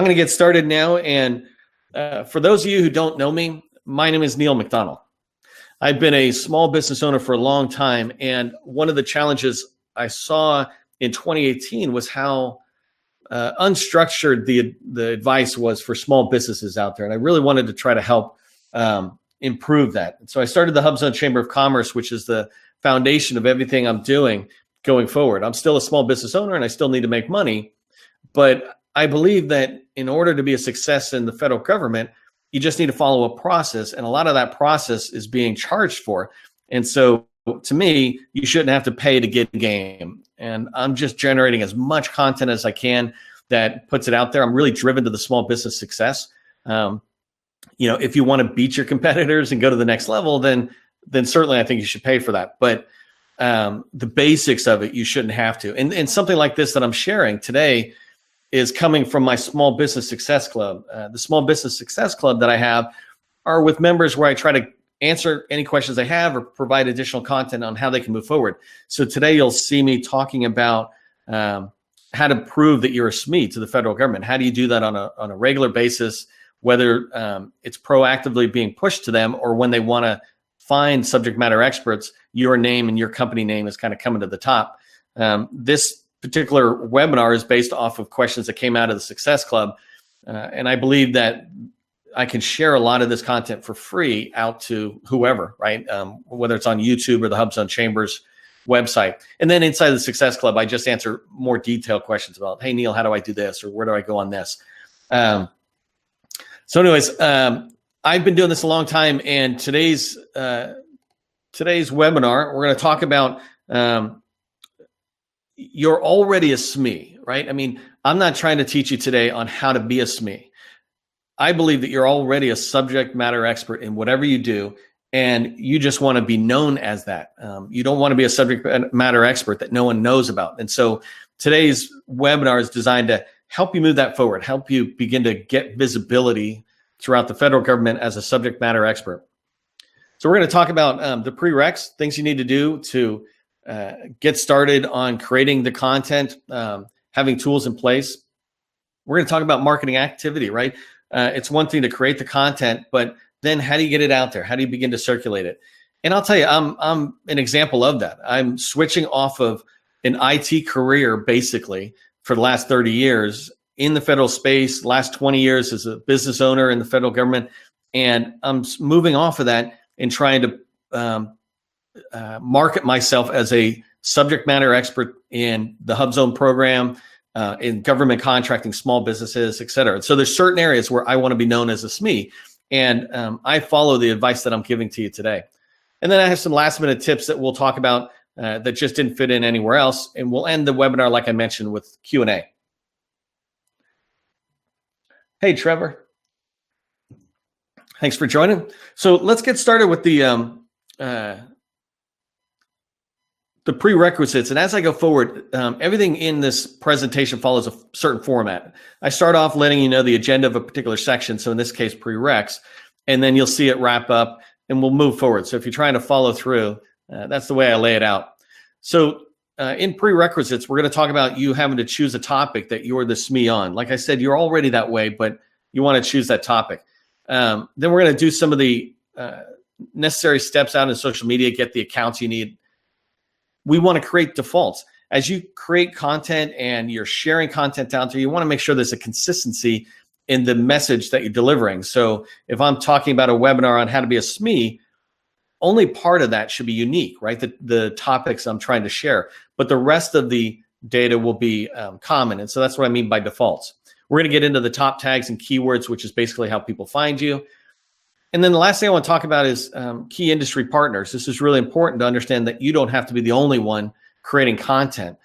I'm going to get started now. And for those of you who don't know me, my name is Neil McDonnell. I've been a small business owner for a long time. And one of the challenges I saw in 2018 was how unstructured the advice was for small businesses out there. And I really wanted to try to help improve that. And so I started the HUBZone Chamber of Commerce, which is the foundation of everything I'm doing going forward. I'm still a small business owner and I still need to make money, but I believe that in order to be a success in the federal government, you just need to follow a process, and a lot of that process is being charged for. And so to me, you shouldn't have to pay to get in the game. And I'm just generating as much content as I can that puts it out there. I'm really driven to the small business success. If you want to beat your competitors and go to the next level, then certainly I think you should pay for that. But the basics of it, you shouldn't have to. And something like this that I'm sharing today is coming from my Small Business Success Club. The Small Business Success Club that I have are with members where I try to answer any questions they have or provide additional content on how they can move forward. So today you'll see me talking about how to prove that you're a SME to the federal government. How do you do that on a regular basis, whether it's proactively being pushed to them or when they want to find subject matter experts, your name and your company name is kind of coming to the top. This particular webinar is based off of questions that came out of the Success Club. And I believe that I can share a lot of this content for free out to whoever, right? Whether it's on YouTube or the HUBZone Chambers website. And then inside the Success Club, I just answer more detailed questions about, hey, Neil, how do I do this? Or where do I go on this? So anyways, I've been doing this a long time. And today's webinar, we're going to talk about you're already a SME, right? I mean, I'm not trying to teach you today on how to be a SME. I believe that you're already a subject matter expert in whatever you do, and you just want to be known as that. You don't want to be a subject matter expert that no one knows about. And so today's webinar is designed to help you move that forward, help you begin to get visibility throughout the federal government as a subject matter expert. So we're going to talk about the prereqs, things you need to do to get started on creating the content, having tools in place. We're going to talk about marketing activity, right? It's one thing to create the content, but then how do you get it out there? How do you begin to circulate it? And I'll tell you, I'm an example of that. I'm switching off of an IT career basically for the last 30 years in the federal space, last 20 years as a business owner in the federal government. And I'm moving off of that and trying to market myself as a subject matter expert in the HUBZone program, in government contracting, small businesses, et cetera. So there's certain areas where I want to be known as a SME, and I follow the advice that I'm giving to you today. And then I have some last minute tips that we'll talk about that just didn't fit in anywhere else. And we'll end the webinar, like I mentioned, with Q&A. Hey, Trevor. Thanks for joining. So let's get started with the prerequisites. And as I go forward, everything in this presentation follows a certain format. I start off letting you know the agenda of a particular section. So in this case, prereqs, and then you'll see it wrap up and we'll move forward. So if you're trying to follow through, that's the way I lay it out. So in prerequisites, we're going to talk about you having to choose a topic that you're the SME on. Like I said, you're already that way, but you want to choose that topic. Then we're going to do some of the necessary steps out in social media, get the accounts you need. We want to create defaults. As you create content and you're sharing content out there, you want to make sure there's a consistency in the message that you're delivering. So if I'm talking about a webinar on how to be a SME, only part of that should be unique, right? The topics I'm trying to share, but the rest of the data will be common. And so that's what I mean by defaults. We're going to get into the top tags and keywords, which is basically how people find you. And then the last thing I want to talk about is key industry partners. This is really important to understand that you don't have to be the only one creating content.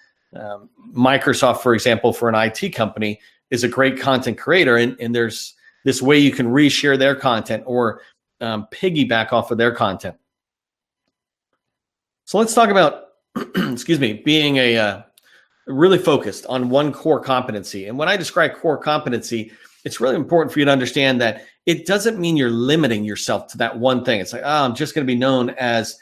Microsoft, for example, for an IT company is a great content creator. And there's this way you can reshare their content or piggyback off of their content. So let's talk about, being really focused on one core competency. And when I describe core competency, it's really important for you to understand that it doesn't mean you're limiting yourself to that one thing. It's like, I'm just going to be known as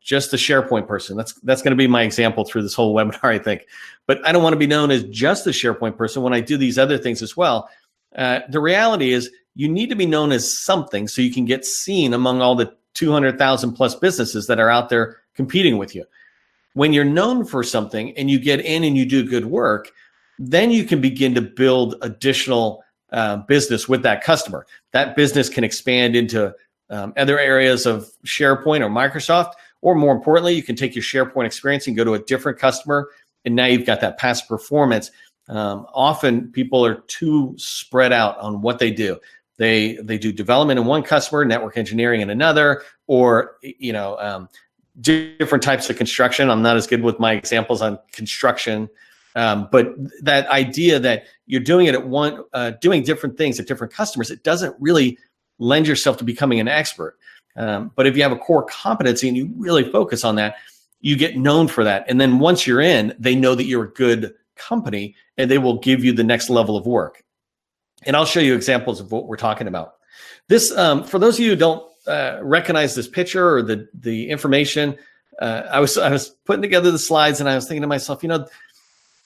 just a SharePoint person. That's going to be my example through this whole webinar, I think. But I don't want to be known as just a SharePoint person when I do these other things as well. The reality is you need to be known as something so you can get seen among all the 200,000 plus businesses that are out there competing with you. When you're known for something and you get in and you do good work, then you can begin to build additional business with that customer. That business can expand into other areas of SharePoint or Microsoft, or more importantly, you can take your SharePoint experience and go to a different customer, and now you've got that past performance. Often people are too spread out on what they do. They do development in one customer, network engineering in another, or different types of construction. I'm not as good with my examples on construction, but that idea that you're doing it at doing different things at different customers, it doesn't really lend yourself to becoming an expert. But if you have a core competency and you really focus on that, you get known for that. And then once you're in, they know that you're a good company and they will give you the next level of work. And I'll show you examples of what we're talking about. This, for those of you who don't recognize this picture or the information, I was putting together the slides and I was thinking to myself,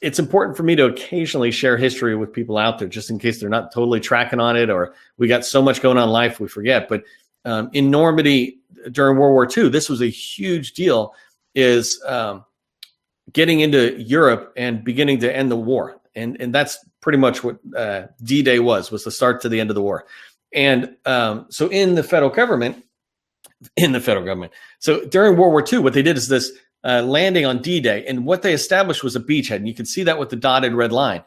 it's important for me to occasionally share history with people out there, just in case they're not totally tracking on it, or we got so much going on in life we forget. But in Normandy during World War II, this was a huge deal, is getting into Europe and beginning to end the war. And that's pretty much what D-Day was the start to the end of the war. And so in the federal government, so during World War II, what they did is this landing on D-Day, and what they established was a beachhead, and you can see that with the dotted red line.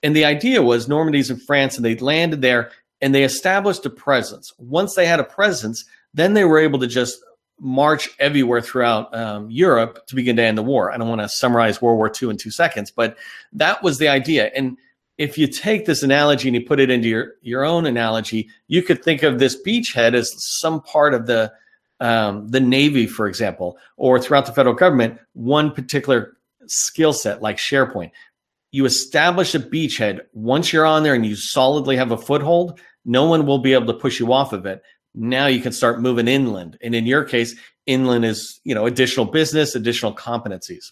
And the idea was Normandy's in France, and they landed there, and they established a presence. Once they had a presence, then they were able to just march everywhere throughout Europe to begin to end the war. I don't want to summarize World War II in 2 seconds, but that was the idea. And if you take this analogy and you put it into your own analogy, you could think of this beachhead as some part of the Navy, for example, or throughout the federal government, one particular skill set like SharePoint. You establish a beachhead. Once you're on there and you solidly have a foothold, no one will be able to push you off of it. Now you can start moving inland. And in your case, inland is, additional business, additional competencies.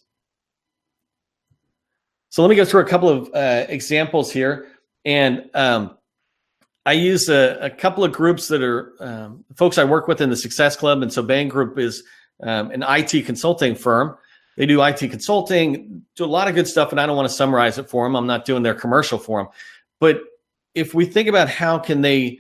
So let me go through a couple of examples here. And I use a couple of groups that are folks I work with in the Success Club. And so Bain Group is an IT consulting firm. They do IT consulting, do a lot of good stuff, and I don't want to summarize it for them. I'm not doing their commercial for them. But if we think about how can they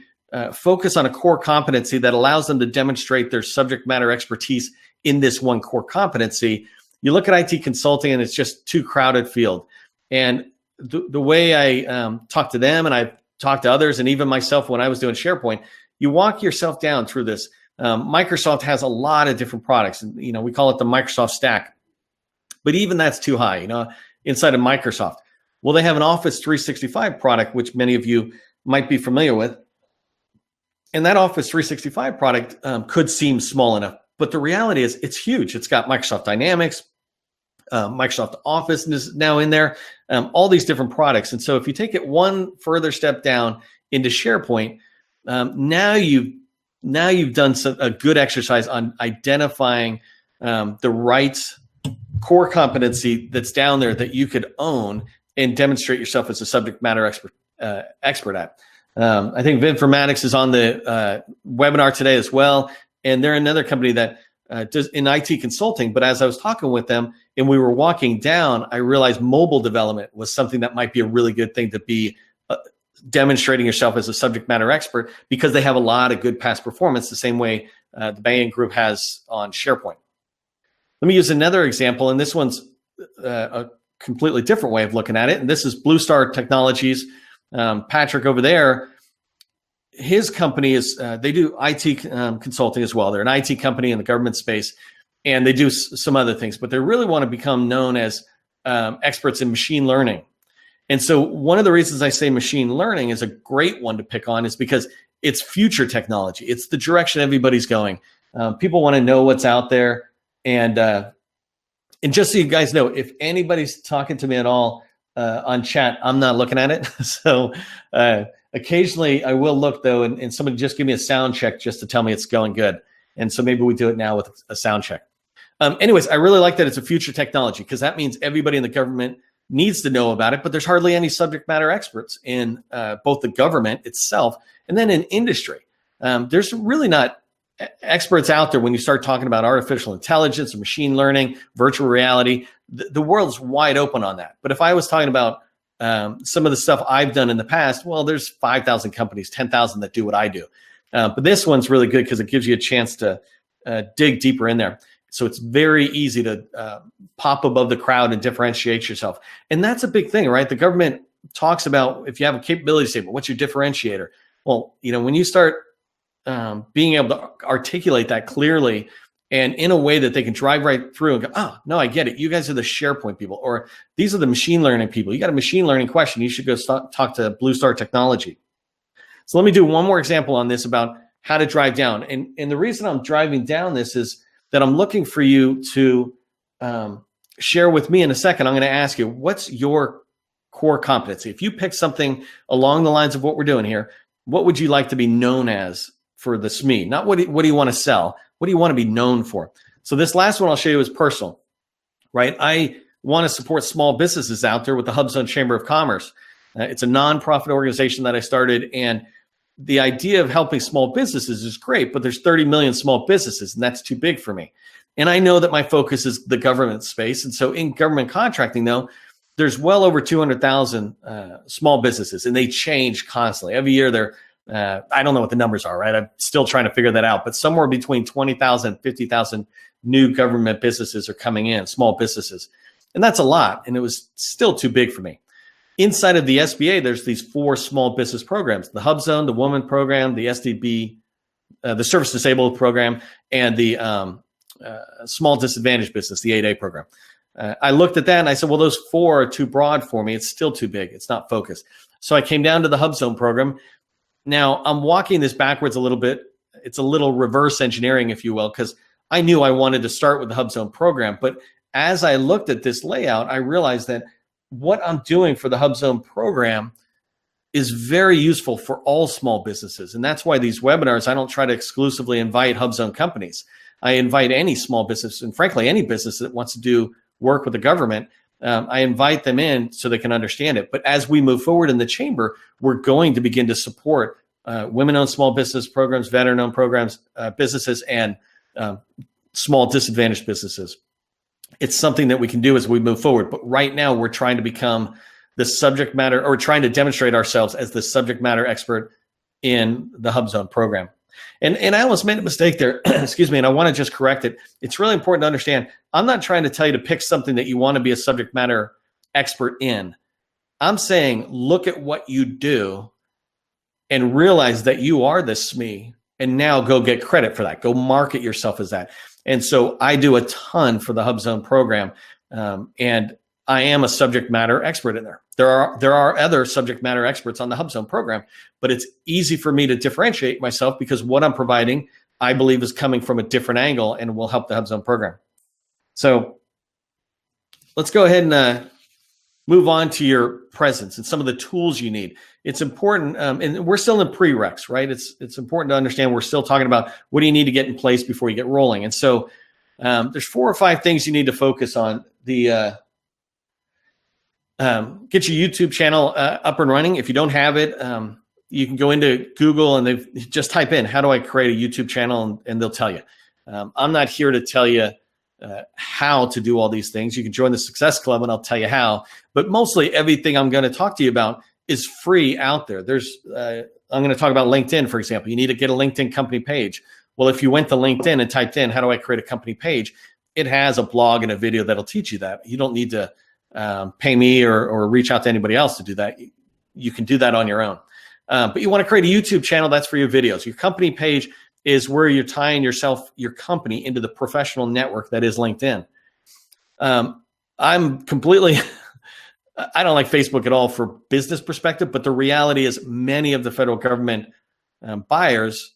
focus on a core competency that allows them to demonstrate their subject matter expertise in this one core competency, you look at IT consulting and it's just too crowded field. And the way I talk to them, and I've talked to others, and even myself when I was doing SharePoint, you walk yourself down through this. Microsoft has a lot of different products, and we call it the Microsoft stack. But even that's too high, inside of Microsoft. Well, they have an Office 365 product, which many of you might be familiar with. And that Office 365 product could seem small enough, but the reality is it's huge. It's got Microsoft Dynamics, Microsoft Office is now in there, all these different products. And so if you take it one further step down into SharePoint, now you've done a good exercise on identifying the right core competency that's down there that you could own and demonstrate yourself as a subject matter expert at. I think Vinformatics is on the webinar today as well, and they're another company that does in IT consulting. But as I was talking with them and we were walking down, I realized mobile development was something that might be a really good thing to be demonstrating yourself as a subject matter expert, because they have a lot of good past performance, the same way the Bain Group has on SharePoint. Let me use another example, and this one's a completely different way of looking at it. And this is Blue Star Technologies. Patrick over there, his company is, they do IT consulting as well. They're an IT company in the government space, and they do some other things, but they really want to become known as experts in machine learning. And so one of the reasons I say machine learning is a great one to pick on is because it's future technology. It's the direction everybody's going. People want to know what's out there. And just so you guys know, if anybody's talking to me at all on chat, I'm not looking at it. So occasionally I will look though, and somebody just give me a sound check just to tell me it's going good. And so maybe we do it now with a sound check. Anyways, I really like that it's a future technology, because that means everybody in the government needs to know about it, but there's hardly any subject matter experts in both the government itself and then in industry. There's really not experts out there when you start talking about artificial intelligence, machine learning, virtual reality. The world's wide open on that. But if I was talking about some of the stuff I've done in the past, well, there's 5,000 companies, 10,000 that do what I do. But this one's really good because it gives you a chance to dig deeper in there. So it's very easy to pop above the crowd and differentiate yourself. And that's a big thing, right? The government talks about if you have a capability statement, what's your differentiator? Well, when you start being able to articulate that clearly and in a way that they can drive right through and go, oh, no, I get it. You guys are the SharePoint people, or these are the machine learning people. You got a machine learning question. You should go talk to Blue Star Technology. So let me do one more example on this about how to drive down. And the reason I'm driving down this is that I'm looking for you to share with me in a second. I'm going to ask you, what's your core competency? If you pick something along the lines of what we're doing here, what would you like to be known as for the SME? Not what do you want to sell? What do you want to be known for? So this last one I'll show you is personal, right? I want to support small businesses out there with the HUBZone Chamber of Commerce. It's a nonprofit organization that I started, and the idea of helping small businesses is great, but there's 30 million small businesses, and that's too big for me. And I know that my focus is the government space. And so in government contracting, though, there's well over 200,000 small businesses, and they change constantly. Every year they're I don't know what the numbers are, right? I'm still trying to figure that out, but somewhere between 20,000 and 50,000 new government businesses are coming in, small businesses. And that's a lot. And it was still too big for me. Inside of the SBA, there's these 4 small business programs: the HUBZone, the Woman Program, the SDB, the Service Disabled Program, and the Small Disadvantaged Business, the 8A program. I looked at that and I said, well, those 4 are too broad for me. It's still too big. It's not focused. So I came down to the HUBZone program. Now I'm walking this backwards a little bit. It's a little reverse engineering, if you will, because I knew I wanted to start with the HUBZone program. But as I looked at this layout, I realized that what I'm doing for the HUBZone program is very useful for all small businesses. And that's why these webinars, I don't try to exclusively invite HUBZone companies. I invite any small business, and frankly, any business that wants to do work with the government. I invite them in so they can understand it. But as we move forward in the chamber, we're going to begin to support women-owned small business programs, veteran-owned programs, businesses, and small disadvantaged businesses. It's something that we can do as we move forward. But right now, we're trying to become the subject matter, or trying to demonstrate ourselves as the subject matter expert in the HUBZone program. And I almost made a mistake there, excuse me, and I want to just correct it. It's really important to understand, I'm not trying to tell you to pick something that you want to be a subject matter expert in. I'm saying, look at what you do and realize that you are the SME, and now go get credit for that. Go market yourself as that. And so I do a ton for the HUBZone program, and I am a subject matter expert in there. There are other subject matter experts on the HUBZone program, but it's easy for me to differentiate myself because what I'm providing, I believe, is coming from a different angle and will help the HUBZone program. So let's go ahead and move on to your presence and some of the tools you need. It's important, and we're still in prereqs, right? It's important to understand we're still talking about what do you need to get in place before you get rolling. And so there's 4 or 5 things you need to focus on. Get your YouTube channel up and running. If you don't have it, you can go into Google and they just type in, how do I create a YouTube channel? And they'll tell you. I'm not here to tell you how to do all these things. You can join the Success Club and I'll tell you how. But mostly everything I'm going to talk to you about is free out there. I'm going to talk about LinkedIn, for example. You need to get a LinkedIn company page. Well, if you went to LinkedIn and typed in, how do I create a company page? It has a blog and a video that'll teach you that. You don't need to pay me or reach out to anybody else to do that. You can do that on your own. But you want to create a YouTube channel, that's for your videos. Your company page is where you're tying your company into the professional network that is LinkedIn. I'm completely, I don't like Facebook at all for business perspective, but the reality is many of the federal government buyers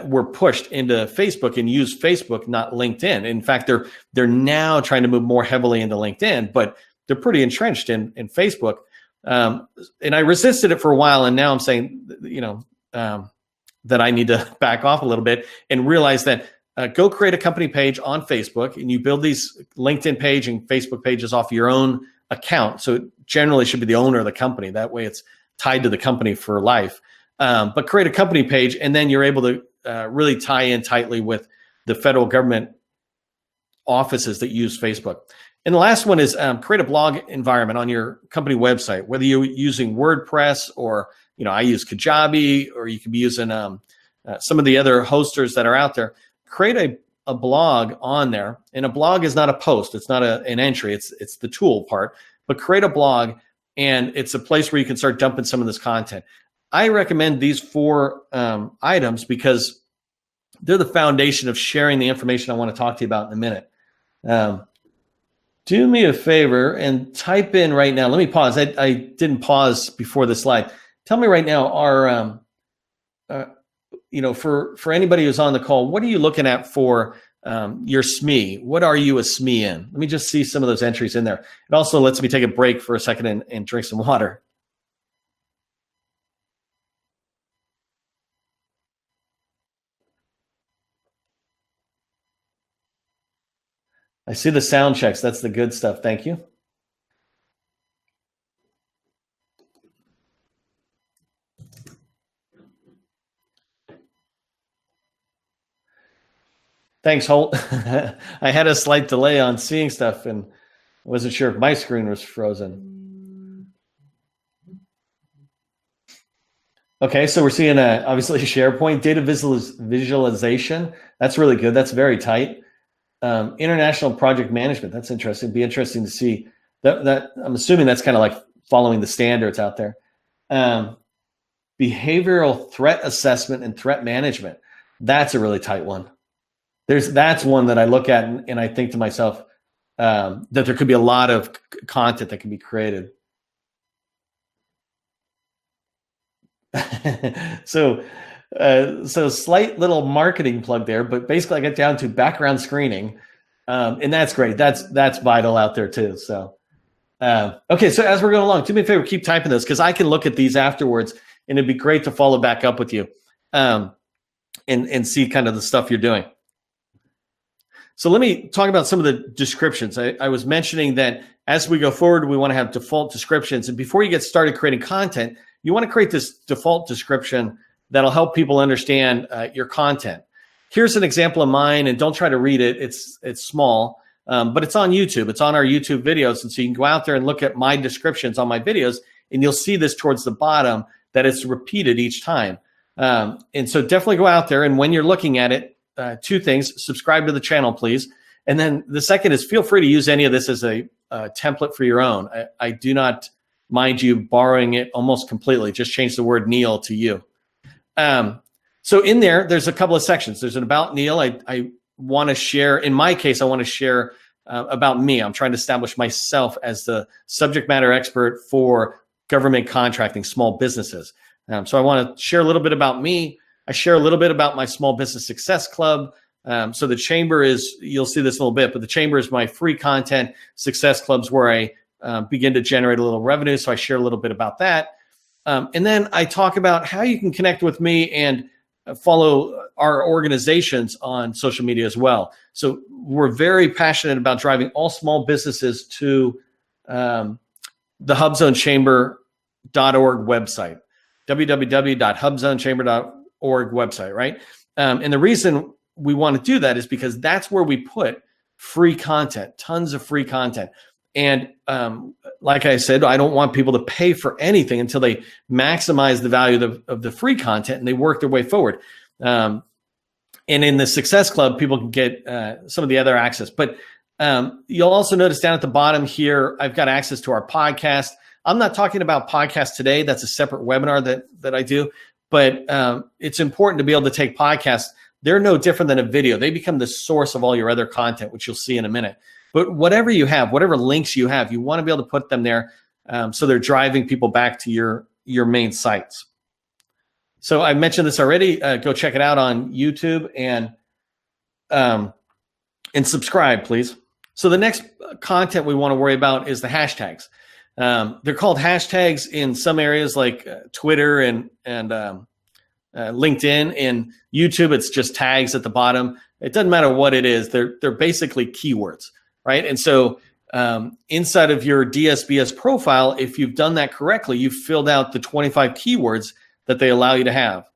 were pushed into Facebook and use Facebook, not LinkedIn. In fact, they're now trying to move more heavily into LinkedIn, but they're pretty entrenched in Facebook. And I resisted it for a while, and now I'm saying, that I need to back off a little bit and realize that go create a company page on Facebook, and you build these LinkedIn page and Facebook pages off your own account. So it generally should be the owner of the company. That way it's tied to the company for life. But create a company page, and then you're able to really tie in tightly with the federal government offices that use Facebook. And the last one is create a blog environment on your company website, whether you're using WordPress or, I use Kajabi, or you could be using some of the other hosters that are out there. Create a blog on there. And a blog is not a post. It's not an entry. It's the tool part. But create a blog, and it's a place where you can start dumping some of this content. I recommend these 4 items because they're the foundation of sharing the information I want to talk to you about in a minute. Do me a favor and type in right now. Let me pause. I didn't pause before the slide. Tell me right now, for anybody who's on the call, what are you looking at for your SME? What are you a SME in? Let me just see some of those entries in there. It also lets me take a break for a second and drink some water. I see the sound checks. That's the good stuff. Thank you. Thanks, Holt. I had a slight delay on seeing stuff and wasn't sure if my screen was frozen. Okay, so we're seeing obviously SharePoint data visualization. That's really good. That's very tight. International project management. That's interesting. Be interesting to see that. I'm assuming that's kind of like following the standards out there. Behavioral threat assessment and threat management. That's a really tight one. That's one that I look at and I think to myself that there could be a lot of content that can be created. So slight little marketing plug there, but basically I get down to background screening, and that's great. That's vital out there too. So okay, so as we're going along, do me a favor, keep typing this because I can look at these afterwards, and it'd be great to follow back up with you and see kind of the stuff you're doing. So let me talk about some of the descriptions. I was mentioning that as we go forward, we want to have default descriptions. And before you get started creating content, you want to create this default description that'll help people understand your content. Here's an example of mine, and don't try to read it. It's small, but it's on YouTube. It's on our YouTube videos. And so you can go out there and look at my descriptions on my videos, and you'll see this towards the bottom that it's repeated each time. And so definitely go out there, and when you're looking at it, 2 things: subscribe to the channel, please. And then the second is feel free to use any of this as a template for your own. I do not mind you borrowing it almost completely. Just change the word Neil to you. So in there's a couple of sections. There's an about Neil. I want to share, in my case, I want to share about me. I'm trying to establish myself as the subject matter expert for government contracting, small businesses. So I want to share a little bit about me. I share a little bit about my Small Business Success Club. So the Chamber is, you'll see this in a little bit, but the Chamber is my free content. Success Club's where I begin to generate a little revenue. So I share a little bit about that. And then I talk about how you can connect with me and follow our organizations on social media as well. So we're very passionate about driving all small businesses to the HUBZoneChamber.org website, www.hubzonechamber.org website, right? And the reason we want to do that is because that's where we put free content, tons of free content. And like I said, I don't want people to pay for anything until they maximize the value of the free content and they work their way forward. And in the Success Club, people can get some of the other access. But you'll also notice down at the bottom here, I've got access to our podcast. I'm not talking about podcasts today. That's a separate webinar that I do. But it's important to be able to take podcasts. They're no different than a video. They become the source of all your other content, which you'll see in a minute. But whatever you have, whatever links you have, you want to be able to put them there so they're driving people back to your main sites. So I mentioned this already. Go check it out on YouTube and subscribe, please. So the next content we want to worry about is the hashtags. They're called hashtags in some areas like Twitter and LinkedIn. In YouTube, it's just tags at the bottom. It doesn't matter what it is. They're basically keywords, right? And so inside of your DSBS profile, if you've done that correctly, you've filled out the 25 keywords that they allow you to have.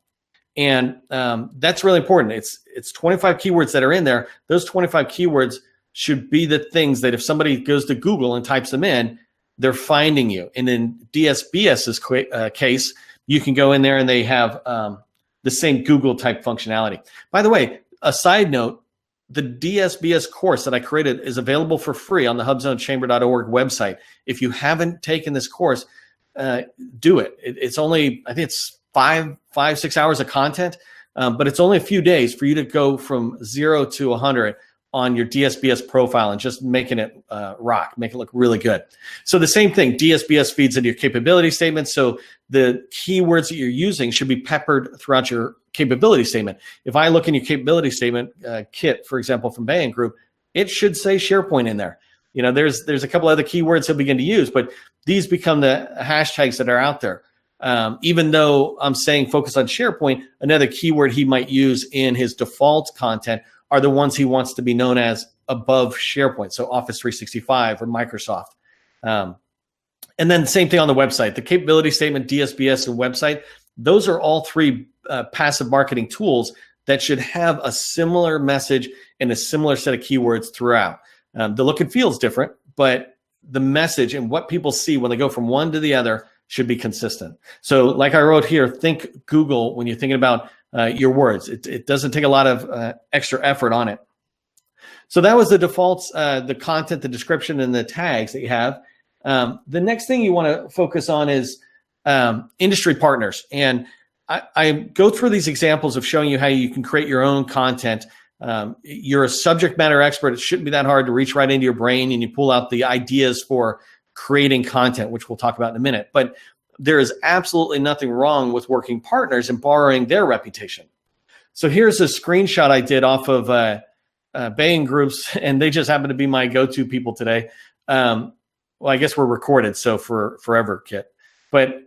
And that's really important. It's 25 keywords that are in there. Those 25 keywords should be the things that if somebody goes to Google and types them in, they're finding you. And in DSBS's case, you can go in there and they have the same Google type functionality. By the way, a side note, the DSBS course that I created is available for free on the HUBZoneChamber.org website. If you haven't taken this course, do it. It's only, I think it's 6 hours of content, but it's only a few days for you to go from 0 to 100 on your DSBS profile and just making it rock, make it look really good. So the same thing, DSBS feeds into your capability statement. So the keywords that you're using should be peppered throughout your capability statement. If I look in your capability statement, Kit, for example, from Bain Group, it should say SharePoint in there. You know, there's a couple other keywords he'll begin to use, but these become the hashtags that are out there. Even though I'm saying focus on SharePoint, another keyword he might use in his default content are the ones he wants to be known as above SharePoint. So Office 365 or Microsoft. And then same thing on the website, the capability statement, DSBS, and website. Those are all three passive marketing tools that should have a similar message and a similar set of keywords throughout. The look and feel is different, but the message and what people see when they go from one to the other should be consistent. So like I wrote here, think Google when you're thinking about your words. It doesn't take a lot of extra effort on it. So that was the defaults, the content, the description, and the tags that you have. The next thing you want to focus on is industry partners. And I go through these examples of showing you how you can create your own content. You're a subject matter expert. It shouldn't be that hard to reach right into your brain and you pull out the ideas for creating content, which we'll talk about in a minute. But there is absolutely nothing wrong with working partners and borrowing their reputation. So here's a screenshot I did off of Bain Groups, and they just happen to be my go-to people today. Well, I guess we're recorded, so for forever, Kit. But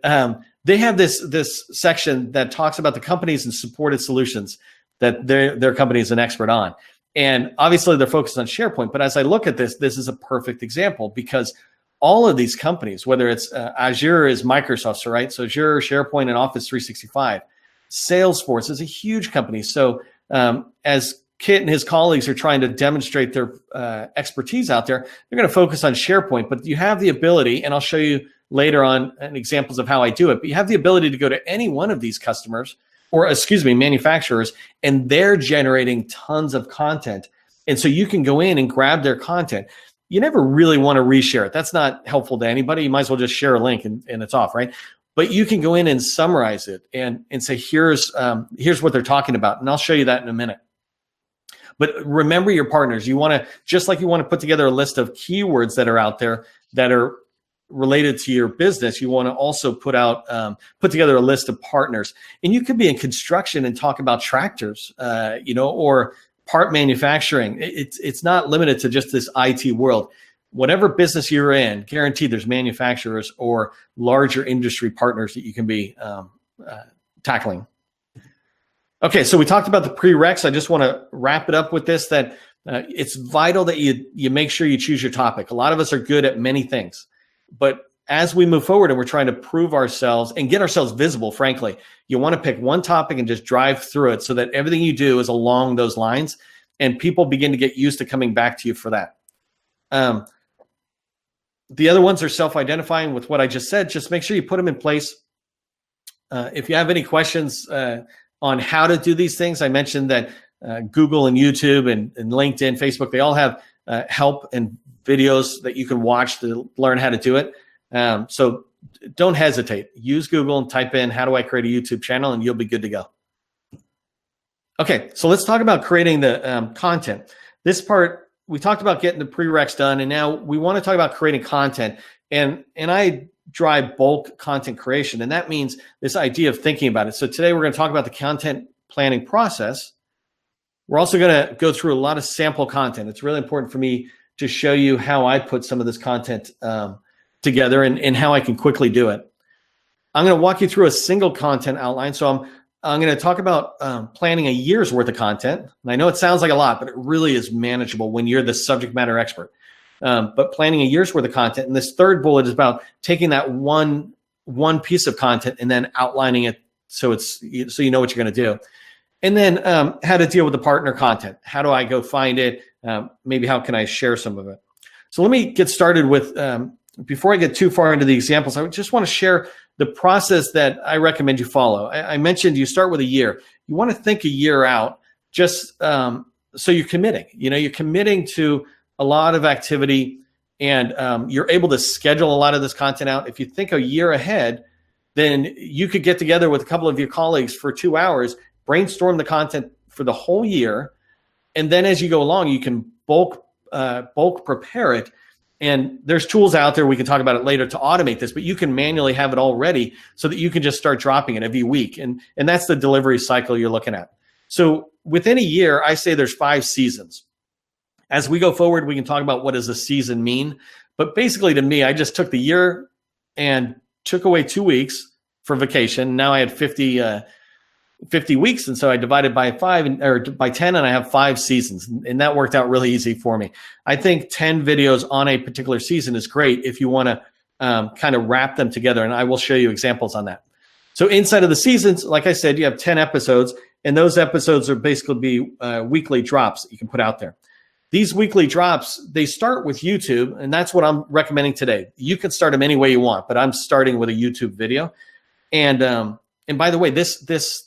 they have this section that talks about the companies and supported solutions that their company is an expert on. And obviously they're focused on SharePoint, but as I look at this is a perfect example because all of these companies, whether it's Azure is Microsoft's, right? So Azure, SharePoint, and Office 365. Salesforce is a huge company. So as Kit and his colleagues are trying to demonstrate their expertise out there, they're going to focus on SharePoint, but you have the ability, and I'll show you later on examples of how I do it, but you have the ability to go to any one of these customers, or excuse me, manufacturers, and they're generating tons of content. And so you can go in and grab their content. You never really want to reshare it. That's not helpful to anybody. You might as well just share a link and it's off, right? But you can go in and summarize it and say, here's what they're talking about. And I'll show you that in a minute. But remember your partners. You want to, just like you want to put together a list of keywords that are out there that are related to your business, you want to also put together a list of partners. And you could be in construction and talk about tractors, or part manufacturing. It's not limited to just this IT world. Whatever business you're in, guaranteed there's manufacturers or larger industry partners that you can be tackling. Okay, so we talked about the prereqs. I just want to wrap it up with this, that it's vital that you make sure you choose your topic. A lot of us are good at many things, but as we move forward and we're trying to prove ourselves and get ourselves visible, frankly, you want to pick one topic and just drive through it so that everything you do is along those lines and people begin to get used to coming back to you for that. The other ones are self-identifying with what I just said. Just make sure you put them in place. If you have any questions on how to do these things, I mentioned that Google and YouTube and LinkedIn, Facebook, they all have help and videos that you can watch to learn how to do it. So don't hesitate. Use Google and type in, how do I create a YouTube channel? And you'll be good to go. Okay, so let's talk about creating the content. This part, we talked about getting the prereqs done, and now we want to talk about creating content. And I drive bulk content creation, and that means this idea of thinking about it. So today we're going to talk about the content planning process. We're also going to go through a lot of sample content. It's really important for me to show you how I put some of this content together and how I can quickly do it. I'm going to walk you through a single content outline. So I'm going to talk about planning a year's worth of content. And I know it sounds like a lot, but it really is manageable when you're the subject matter expert. but planning a year's worth of content. And this third bullet is about taking that one piece of content and then outlining it so you know what you're going to do. And then how to deal with the partner content. How do I go find it? Maybe how can I share some of it? So let me get started with, before I get too far into the examples, I just want to share the process that I recommend you follow. I mentioned you start with a year. You want to think a year out, just so you're committing. You're committing to a lot of activity, and you're able to schedule a lot of this content out. If you think a year ahead, then you could get together with a couple of your colleagues for 2 hours, brainstorm the content for the whole year, and then as you go along, you can bulk prepare it. And there's tools out there, we can talk about it later, to automate this, but you can manually have it all ready so that you can just start dropping it every week. And that's the delivery cycle you're looking at. So within a year, I say there's 5 seasons. As we go forward, we can talk about what does a season mean. But basically, to me, I just took the year and took away 2 weeks for vacation. Now I had 50 weeks, and so I divided by 5 or by 10, and I have 5 seasons, and that worked out really easy for me. I think 10 videos on a particular season is great if you want to kind of wrap them together, and I will show you examples on that. So inside of the seasons, like I said, you have 10 episodes, and those episodes are basically be weekly drops that you can put out there. These weekly drops, they start with YouTube, and that's what I'm recommending today. You can start them any way you want, but I'm starting with a YouTube video. And by the way, this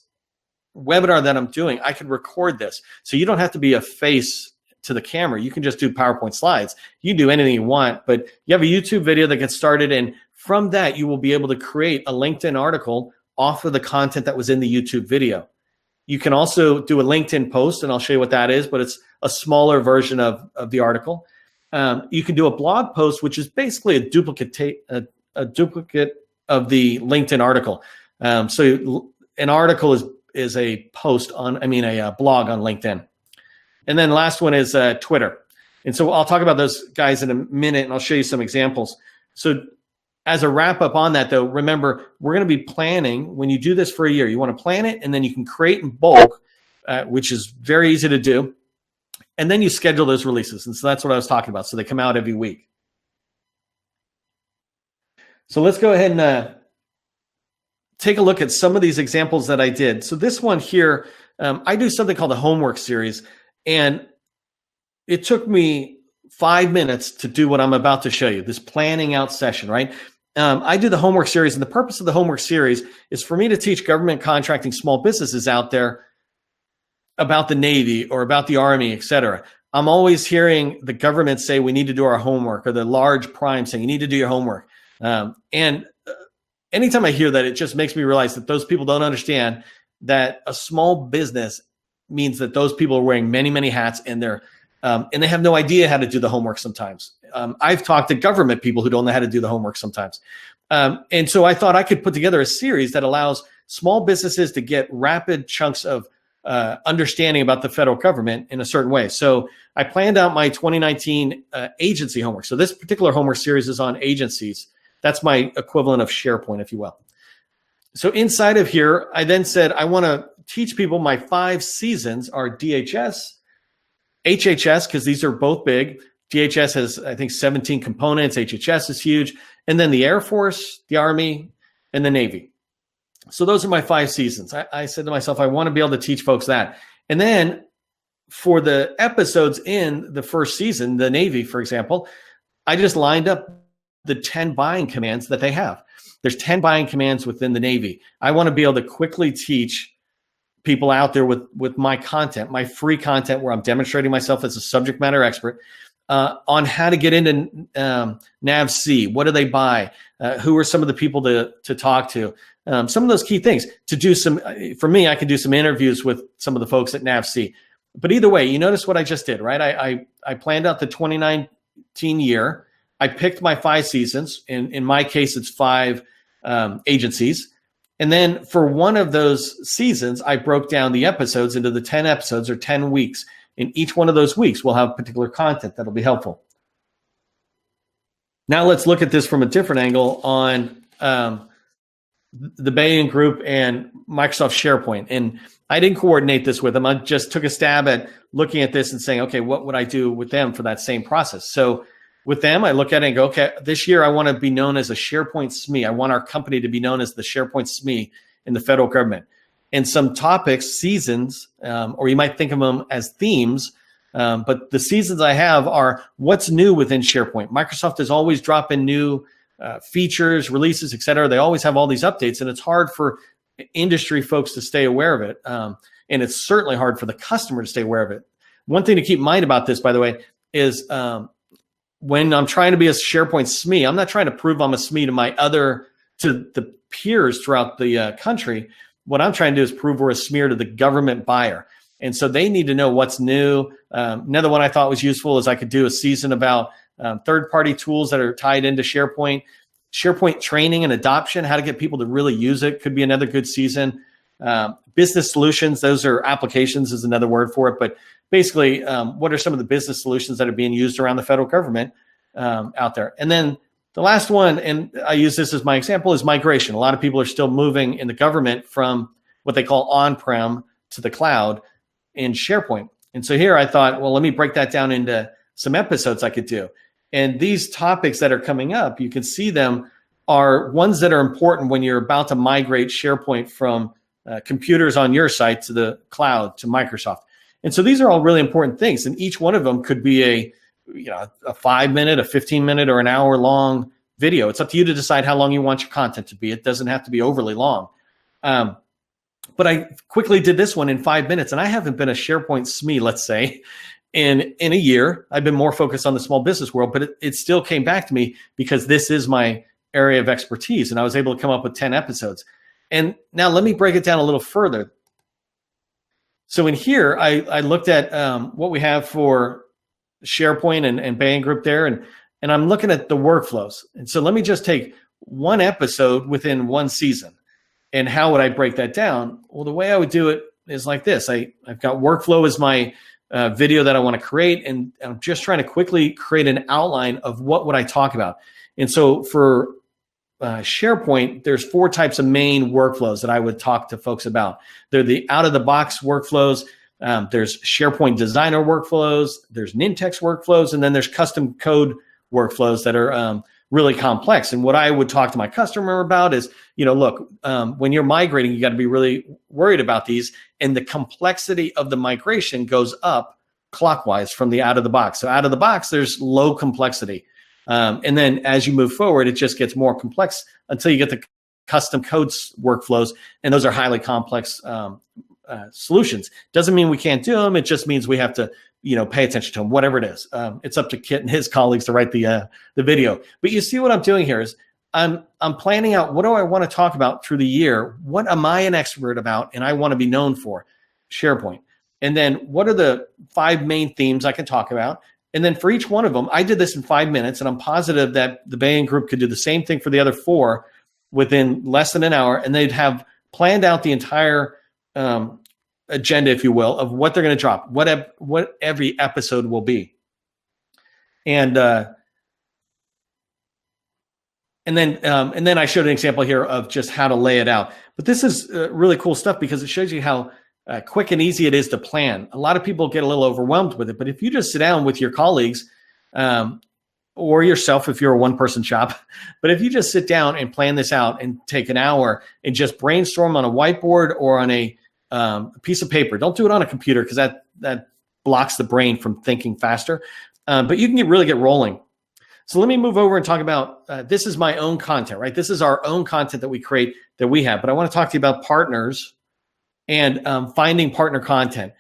webinar that I'm doing, I can record this. So you don't have to be a face to the camera. You can just do PowerPoint slides. You can do anything you want, but you have a YouTube video that gets started, and from that, you will be able to create a LinkedIn article off of the content that was in the YouTube video. You can also do a LinkedIn post, and I'll show you what that is, but it's a smaller version of the article. You can do a blog post, which is basically a duplicate of the LinkedIn article. So an article is a post on, a blog on LinkedIn. And then last one is Twitter. And so I'll talk about those guys in a minute, and I'll show you some examples. So as a wrap up on that, though, remember, we're going to be planning. When you do this for a year, you want to plan it, and then you can create in bulk, which is very easy to do. And then you schedule those releases. And so that's what I was talking about. So they come out every week. So let's go ahead and take a look at some of these examples that I did. So this one here, I do something called the homework series, and it took me 5 minutes to do what I'm about to show you, this planning out session, right? I do the homework series, and the purpose of the homework series is for me to teach government contracting small businesses out there about the Navy or about the Army, et cetera. I'm always hearing the government say we need to do our homework, or the large prime saying you need to do your homework. And anytime I hear that, it just makes me realize that those people don't understand that a small business means that those people are wearing many, many hats, and they have no idea how to do the homework sometimes. I've talked to government people who don't know how to do the homework sometimes. And so I thought I could put together a series that allows small businesses to get rapid chunks of understanding about the federal government in a certain way. So I planned out my 2019 agency homework. So this particular homework series is on agencies. That's my equivalent of SharePoint, if you will. So inside of here, I then said, I want to teach people my 5 seasons are DHS, HHS, because these are both big. DHS has, I think, 17 components. HHS is huge. And then the Air Force, the Army, and the Navy. So those are my 5 seasons. I said to myself, I want to be able to teach folks that. And then for the episodes in the first season, the Navy, for example, I just lined up the 10 buying commands that they have. There's 10 buying commands within the Navy. I want to be able to quickly teach people out there with my content, my free content, where I'm demonstrating myself as a subject matter expert on how to get into NAVC. What do they buy? Who are some of the people to talk to? Some of those key things to do for me, I can do some interviews with some of the folks at NAVC. But either way, you notice what I just did, right? I planned out the 2019 year. I picked my 5 seasons. In my case, it's 5 agencies. And then for one of those seasons, I broke down the episodes into the 10 episodes or 10 weeks. In each one of those weeks, we'll have particular content that'll be helpful. Now let's look at this from a different angle on the Bain Group and Microsoft SharePoint. And I didn't coordinate this with them. I just took a stab at looking at this and saying, okay, what would I do with them for that same process? So with them, I look at it and go, okay, this year I want to be known as a SharePoint SME. I want our company to be known as the SharePoint SME in the federal government. And some topics, seasons, or you might think of them as themes, but the seasons I have are what's new within SharePoint. Microsoft is always dropping new features, releases, et cetera. They always have all these updates, and it's hard for industry folks to stay aware of it. And it's certainly hard for the customer to stay aware of it. One thing to keep in mind about this, by the way, is when I'm trying to be a SharePoint SME, I'm not trying to prove I'm a SME to the peers throughout the country. What I'm trying to do is prove we're a smear to the government buyer. And so they need to know what's new. Another one I thought was useful is I could do a season about third-party tools that are tied into SharePoint. SharePoint training and adoption, how to get people to really use it, could be another good season. Business solutions, those are applications is another word for it. But basically, what are some of the business solutions that are being used around the federal government out there? And then the last one, and I use this as my example, is migration. A lot of people are still moving in the government from what they call on-prem to the cloud in SharePoint. And so here I thought, well, let me break that down into some episodes I could do. And these topics that are coming up, you can see them are ones that are important when you're about to migrate SharePoint from computers on your site to the cloud to Microsoft. And so these are all really important things. And each one of them could be a 5-minute, a 15-minute, or an hour-long video. It's up to you to decide how long you want your content to be. It doesn't have to be overly long. But I quickly did this one in 5 minutes, and I haven't been a SharePoint SME, let's say, in a year. I've been more focused on the small business world, but it still came back to me because this is my area of expertise, and I was able to come up with 10 episodes. And now let me break it down a little further. So in here, I looked at what we have for SharePoint and Bang Group there, and I'm looking at the workflows. And so let me just take one episode within one season. And how would I break that down? Well, the way I would do it is like this. I've got workflow as my video that I want to create, and I'm just trying to quickly create an outline of what would I talk about. And so for SharePoint, there's 4 types of main workflows that I would talk to folks about. They're the out-of-the-box workflows. There's SharePoint Designer workflows. There's Nintex workflows, and then there's custom code workflows that are really complex. And what I would talk to my customer about is, look, when you're migrating, you got to be really worried about these. And the complexity of the migration goes up clockwise from the out of the box. So out of the box, there's low complexity. And then as you move forward, it just gets more complex until you get the custom codes workflows. And those are highly complex solutions. Doesn't mean we can't do them. It just means we have to pay attention to them, whatever it is. It's up to Kit and his colleagues to write the video. But you see what I'm doing here is I'm planning out what do I want to talk about through the year? What am I an expert about and I want to be known for? SharePoint. And then what are the 5 main themes I can talk about? And then for each one of them, I did this in 5 minutes, and I'm positive that the Bain Group could do the same thing for the other 4 within less than an hour, and they'd have planned out the entire agenda, if you will, of what they're going to drop, what every episode will be. And then I showed an example here of just how to lay it out. But this is really cool stuff because it shows you how quick and easy it is to plan. A lot of people get a little overwhelmed with it, but if you just sit down with your colleagues or yourself, if you're a one-person shop, but if you just sit down and plan this out and take an hour and just brainstorm on a whiteboard or on a piece of paper. Don't do it on a computer because that blocks the brain from thinking faster. But you can really get rolling. So let me move over and talk about, this is my own content, right? This is our own content that we create, that we have. But I want to talk to you about partners and finding partner content.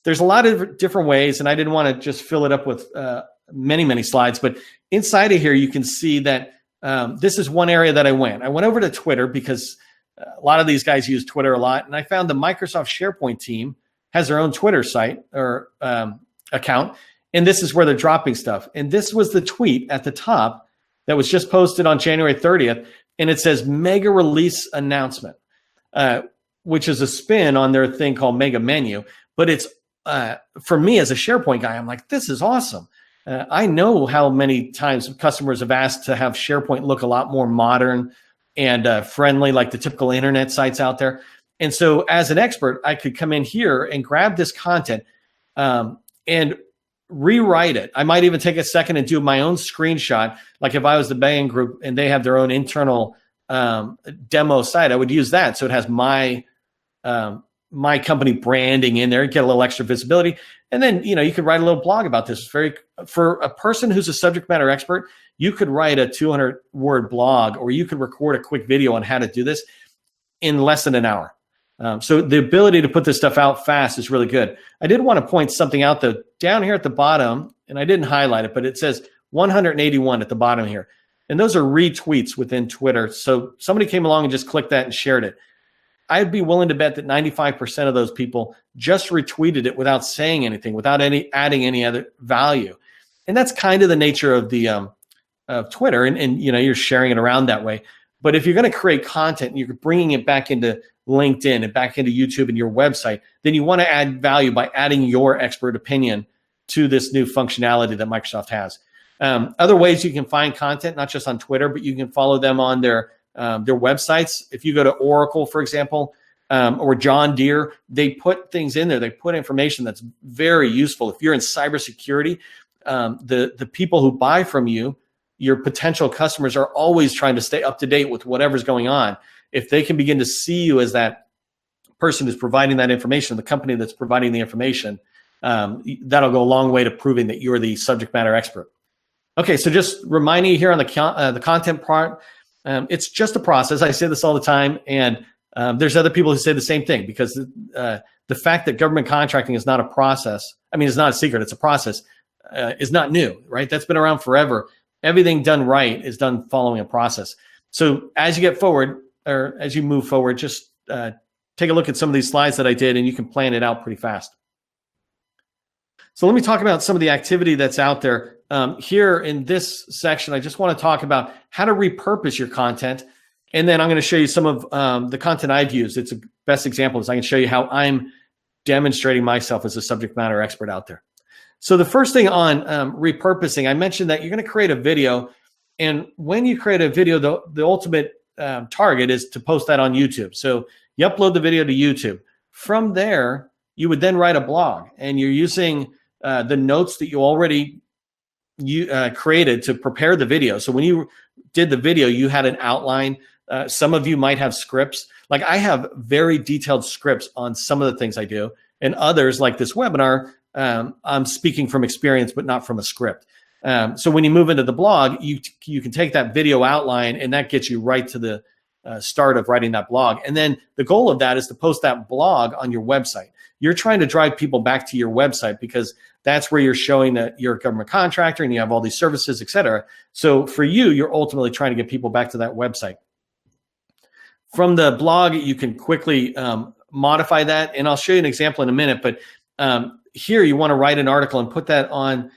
There's a lot of different ways, and I didn't want to just fill it up with many, many slides. But inside of here, you can see that this is one area that I went. I went over to Twitter because a lot of these guys use Twitter a lot. And I found the Microsoft SharePoint team has their own Twitter site or account. And this is where they're dropping stuff. And this was the tweet at the top that was just posted on January 30th. And it says mega release announcement, which is a spin on their thing called Mega Menu. But it's, for me as a SharePoint guy, I'm like, this is awesome. I know how many times customers have asked to have SharePoint look a lot more modern and friendly, like the typical internet sites out there. And so as an expert, I could come in here and grab this content. And rewrite it. I might even take a second and do my own screenshot. Like if I was the Bain Group and they have their own internal demo site, I would use that. So it has my company branding in there, get a little extra visibility. And then, you could write a little blog about this. For a person who's a subject matter expert, you could write a 200-word blog, or you could record a quick video on how to do this in less than an hour. So the ability to put this stuff out fast is really good. I did want to point something out though, down here at the bottom, and I didn't highlight it, but it says 181 at the bottom here. And those are retweets within Twitter. So somebody came along and just clicked that and shared it. I'd be willing to bet that 95% of those people just retweeted it without saying anything, without adding any other value. And that's kind of the nature of the of Twitter, and you're sharing it around that way. But if you're going to create content and you're bringing it back into LinkedIn and back into YouTube and your website, then you want to add value by adding your expert opinion to this new functionality that Microsoft has. Other ways you can find content, not just on Twitter, but you can follow them on their websites. If you go to Oracle, for example, or John Deere, they put things in there. They put information that's very useful. If you're in cybersecurity, the people who buy from you, your potential customers, are always trying to stay up to date with whatever's going on. If they can begin to see you as that person who's providing that information, the company that's providing the information, that'll go a long way to proving that you're the subject matter expert. Okay, so just reminding you here on the content part, it's just a process. I say this all the time, and there's other people who say the same thing, because the fact that government contracting is not a process, it's not a secret, it's a process, is not new, right? That's been around forever. Everything done right is done following a process. So as you get forward, or as you move forward, just take a look at some of these slides that I did, and you can plan it out pretty fast. So let me talk about some of the activity that's out there. Here in this section, I just want to talk about how to repurpose your content. And then I'm going to show you some of the content I've used. It's a best example is I can show you how I'm demonstrating myself as a subject matter expert out there. So the first thing on repurposing, I mentioned that you're going to create a video. And when you create a video, the ultimate target is to post that on YouTube. So you upload the video to YouTube. From there, you would then write a blog, and you're using the notes that you already created to prepare the video. So when you did the video, you had an outline. Some of you might have scripts. Like I have very detailed scripts on some of the things I do, and others, like this webinar, I'm speaking from experience, but not from a script. So when you move into the blog, you can take that video outline, and that gets you right to the start of writing that blog. And then the goal of that is to post that blog on your website. You're trying to drive people back to your website because that's where you're showing that you're a government contractor and you have all these services, et cetera. So for you, you're ultimately trying to get people back to that website. From the blog, you can quickly modify that. And I'll show you an example in a minute. But here you want to write an article and put that on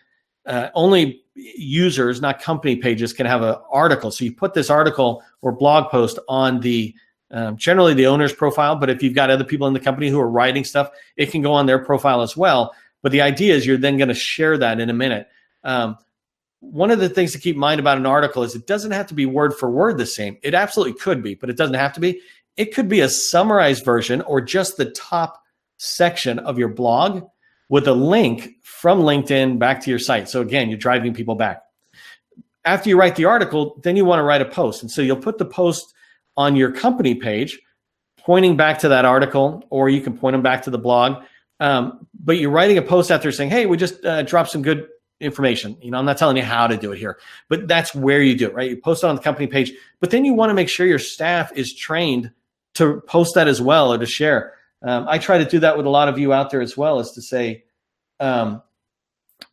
only users, not company pages, can have an article. So you put this article or blog post on the generally the owner's profile, but if you've got other people in the company who are writing stuff, it can go on their profile as well. But the idea is you're then going to share that in a minute. One of the things to keep in mind about an article is it doesn't have to be word for word the same. It absolutely could be, but it doesn't have to be. It could be a summarized version or just the top section of your blog with a link from LinkedIn back to your site. So again, you're driving people back. After you write the article, then you want to write a post. And so you'll put the post on your company page, pointing back to that article, or you can point them back to the blog. But you're writing a post out there saying, hey, we just dropped some good information. I'm not telling you how to do it here, but that's where you do it, right? You post it on the company page, but then you want to make sure your staff is trained to post that as well or to share. I try to do that with a lot of you out there as well, is to say, when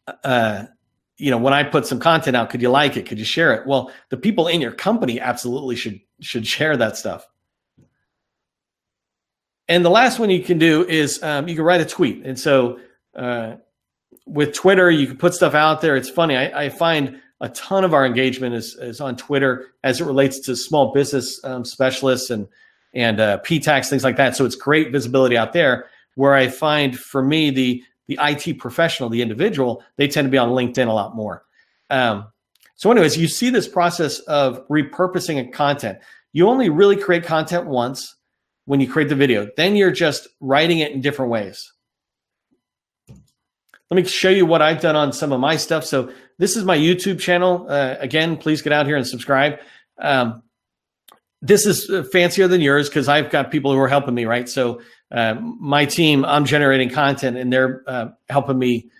I put some content out, could you like it? Could you share it? Well, the people in your company absolutely should share that stuff. And the last one you can do is you can write a tweet. And so with Twitter, you can put stuff out there. It's funny. I find a ton of our engagement is on Twitter as it relates to small business specialists and PTAX, things like that. So it's great visibility out there, where I find for me, the IT professional, the individual, they tend to be on LinkedIn a lot more. So anyways, you see this process of repurposing a content. You only really create content once when you create the video. Then you're just writing it in different ways. let me show you what I've done on some of my stuff. So this is my YouTube channel. Again, please get out here and subscribe. This is fancier than yours because I've got people who are helping me, right? So my team, I'm generating content and they're helping me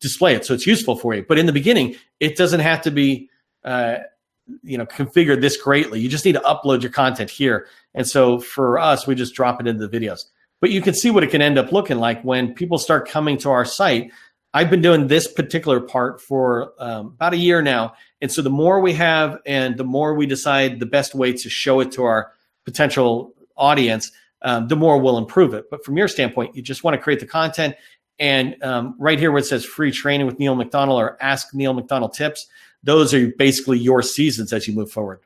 display it. So it's useful for you. But in the beginning, it doesn't have to be configured this greatly. You just need to upload your content here. And so for us, we just drop it into the videos. But you can see what it can end up looking like when people start coming to our site. I've been doing this particular part for about a year now. And so the more we have and the more we decide the best way to show it to our potential audience, the more we'll improve it. But from your standpoint, you just want to create the content. And right here where it says free training with Neil McDonnell or ask Neil McDonnell tips, those are basically your seasons as you move forward.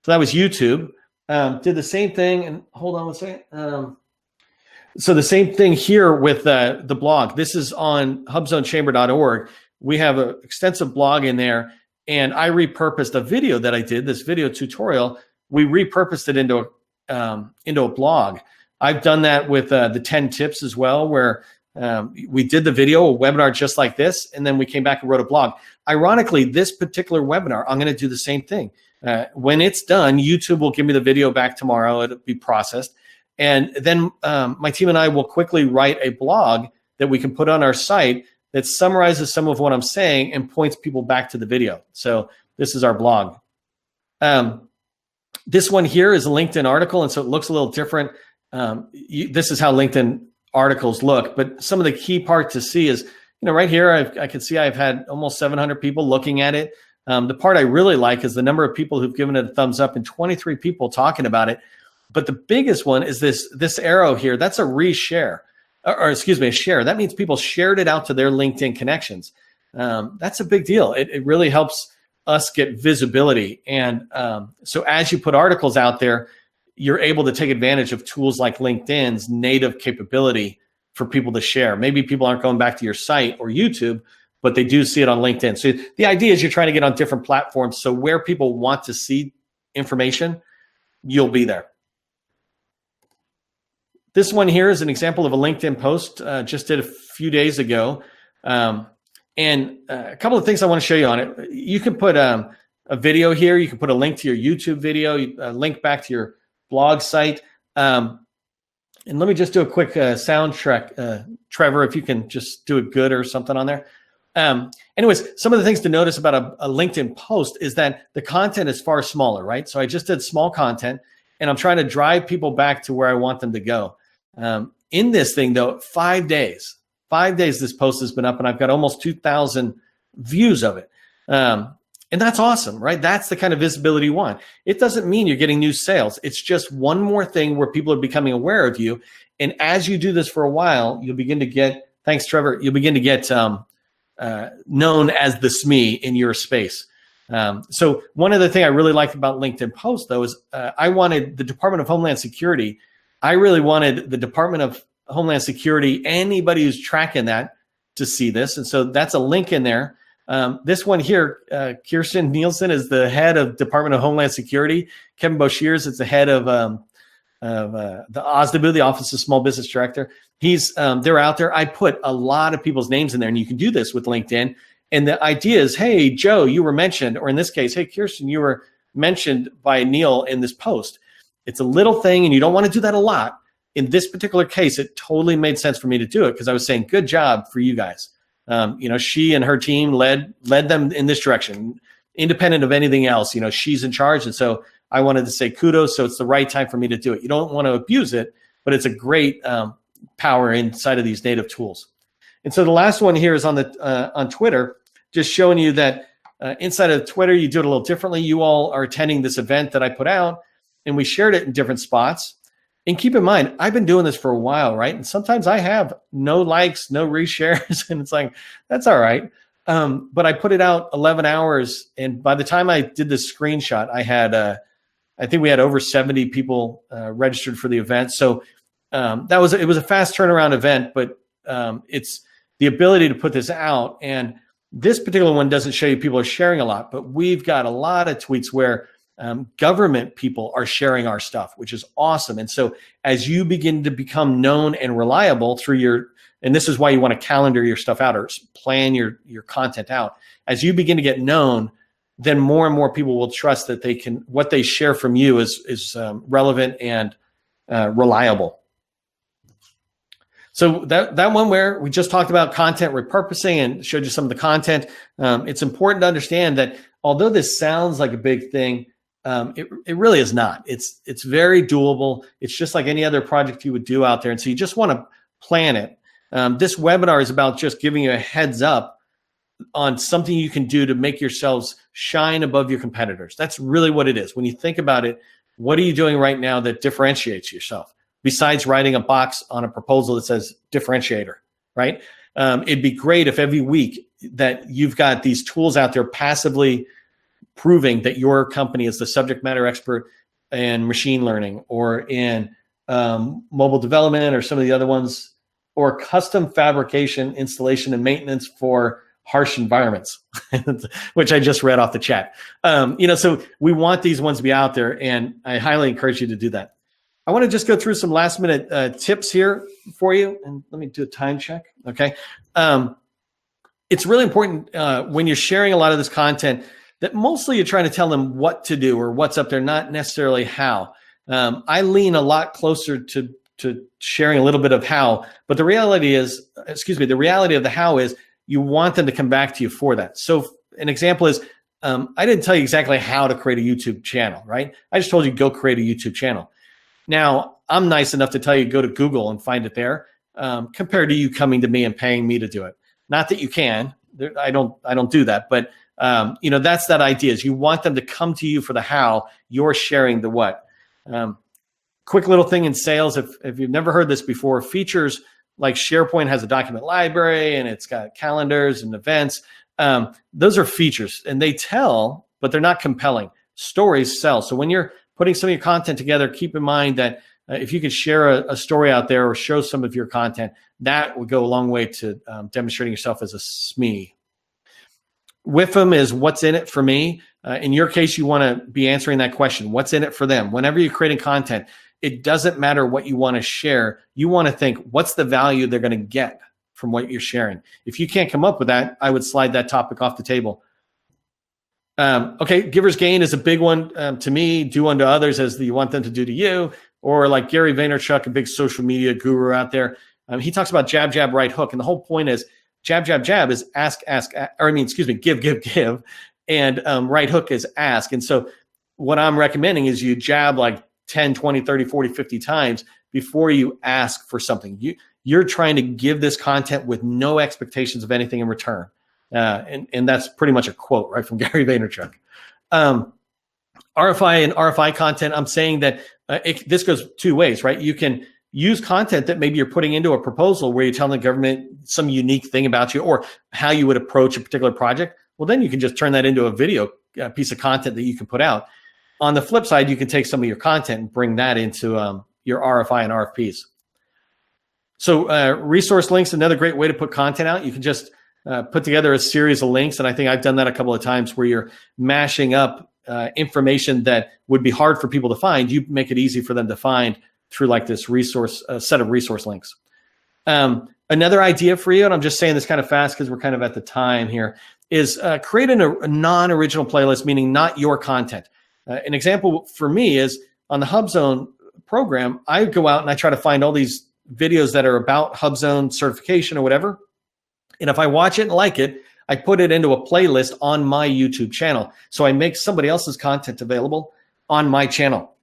So that was YouTube. Did the same thing. And hold on one second. So the same thing here with the blog. This is on HUBZoneChamber.org. We have an extensive blog in there, and I repurposed a video that I did, this video tutorial. We repurposed it into a blog. I've done that with the 10 tips as well, where we did the video, a webinar just like this, and then we came back and wrote a blog. Ironically, this particular webinar, I'm going to do the same thing. When it's done, YouTube will give me the video back tomorrow. It'll be processed. And then my team and I will quickly write a blog that we can put on our site that summarizes some of what I'm saying and points people back to the video. So this is our blog. This one here is a LinkedIn article, and so it looks a little different. This is how LinkedIn articles look. But some of the key part to see is, right here, I can see I've had almost 700 people looking at it. The part I really like is the number of people who've given it a thumbs up and 23 people talking about it. But the biggest one is this arrow here. That's a reshare, or excuse me, a share. That means people shared it out to their LinkedIn connections. That's a big deal. It really helps us get visibility. And so as you put articles out there, you're able to take advantage of tools like LinkedIn's native capability for people to share. Maybe people aren't going back to your site or YouTube, but they do see it on LinkedIn. So the idea is you're trying to get on different platforms. So where people want to see information, you'll be there. This one here is an example of a LinkedIn post just did a few days ago. And a couple of things I want to show you on it. You can put a video here. You can put a link to your YouTube video, a link back to your blog site. And let me just do a quick sound track. Trevor, if you can just do it good or something on there. Anyways, some of the things to notice about a LinkedIn post is that the content is far smaller, right? So I just did small content, and I'm trying to drive people back to where I want them to go. In this thing, though, 5 days this post has been up, and I've got almost 2,000 views of it. And that's awesome, right? That's the kind of visibility you want. It doesn't mean you're getting new sales. It's just one more thing where people are becoming aware of you. And as you do this for a while, you'll begin to get, thanks, Trevor, you'll begin to get known as the SME in your space. So one other thing I really liked about LinkedIn posts, though, is I wanted the Department of Homeland Security. I really wanted the Department of Homeland Security, anybody who's tracking that, to see this. And so that's a link in there. This one here, Kirsten Nielsen is the head of Department of Homeland Security. Kevin Boshiers is the head of the OSDB, the Office of Small Business Director. They're out there. I put a lot of people's names in there, and you can do this with LinkedIn. And the idea is, hey, Joe, you were mentioned, or in this case, hey, Kirsten, you were mentioned by Neil in this post. It's a little thing, and you don't want to do that a lot. In this particular case, it totally made sense for me to do it because I was saying, good job for you guys. She and her team led them in this direction, independent of anything else. She's in charge. And so I wanted to say kudos. So it's the right time for me to do it. You don't want to abuse it, but it's a great power inside of these native tools. And so the last one here is on Twitter, just showing you that inside of Twitter, you do it a little differently. You all are attending this event that I put out, and we shared it in different spots. And keep in mind, I've been doing this for a while, right? And sometimes I have no likes, no reshares, and it's like, that's all right. But I put it out 11 hours, and by the time I did this screenshot, I had, I think we had over 70 people registered for the event. So it was a fast turnaround event, but it's the ability to put this out. And this particular one doesn't show you people are sharing a lot, but we've got a lot of tweets where Government people are sharing our stuff, which is awesome. And so as you begin to become known and reliable through and this is why you want to calendar your stuff out or plan your content out. As you begin to get known, then more and more people will trust that what they share from you is relevant and reliable. So that one where we just talked about content repurposing and showed you some of the content, it's important to understand that although this sounds like a big thing, it really is not. It's very doable. It's just like any other project you would do out there. And so you just want to plan it. This webinar is about just giving you a heads up on something you can do to make yourselves shine above your competitors. That's really what it is. When you think about it, what are you doing right now that differentiates yourself? Besides writing a box on a proposal that says differentiator, right? It'd be great if every week that you've got these tools out there passively proving that your company is the subject matter expert in machine learning or in mobile development or some of the other ones, or custom fabrication, installation, and maintenance for harsh environments, which I just read off the chat. So we want these ones to be out there, and I highly encourage you to do that. I want to just go through some last minute tips here for you, and let me do a time check. Okay. It's really important when you're sharing a lot of this content that mostly you're trying to tell them what to do or what's up there, not necessarily how. I lean a lot closer to sharing a little bit of how, but the reality of the how is you want them to come back to you for that. So an example is, I didn't tell you exactly how to create a YouTube channel, right? I just told you go create a YouTube channel. Now, I'm nice enough to tell you go to Google and find it there, compared to you coming to me and paying me to do it. Not that you can, I don't do that, but that's that idea is you want them to come to you for the how, you're sharing the what. Quick little thing in sales, if you've never heard this before, features like SharePoint has a document library and it's got calendars and events. Those are features and they tell, but they're not compelling. Stories sell. So when you're putting some of your content together, keep in mind that if you could share a story out there or show some of your content, that would go a long way to demonstrating yourself as a SME. WIFM is what's in it for me. In your case, you want to be answering that question. What's in it for them? Whenever you're creating content, it doesn't matter what you want to share. You want to think, what's the value they're going to get from what you're sharing? If you can't come up with that, I would slide that topic off the table. Okay, giver's gain is a big one to me. Do unto others as you want them to do to you. Or like Gary Vaynerchuk, a big social media guru out there. He talks about jab, jab, right hook. And the whole point is jab, jab, jab is give. And right hook is ask. And so what I'm recommending is you jab like 10, 20, 30, 40, 50 times before you ask for something. You're trying to give this content with no expectations of anything in return. And that's pretty much a quote right from Gary Vaynerchuk. RFI and RFI content, I'm saying that this goes two ways, right? You can use content that maybe you're putting into a proposal where you're telling the government some unique thing about you or how you would approach a particular project. Well, then you can just turn that into a video piece of content that you can put out. On the flip side, you can take some of your content and bring that into your RFI and RFPs. So resource links, another great way to put content out. You can just put together a series of links. And I think I've done that a couple of times where you're mashing up information that would be hard for people to find. You make it easy for them to find through like this set of resource links. Another idea for you, and I'm just saying this kind of fast because we're kind of at the time here, is create a non-original playlist, meaning not your content. An example for me is on the HUBZone program, I go out and I try to find all these videos that are about HUBZone certification or whatever. And if I watch it and like it, I put it into a playlist on my YouTube channel. So I make somebody else's content available on my channel.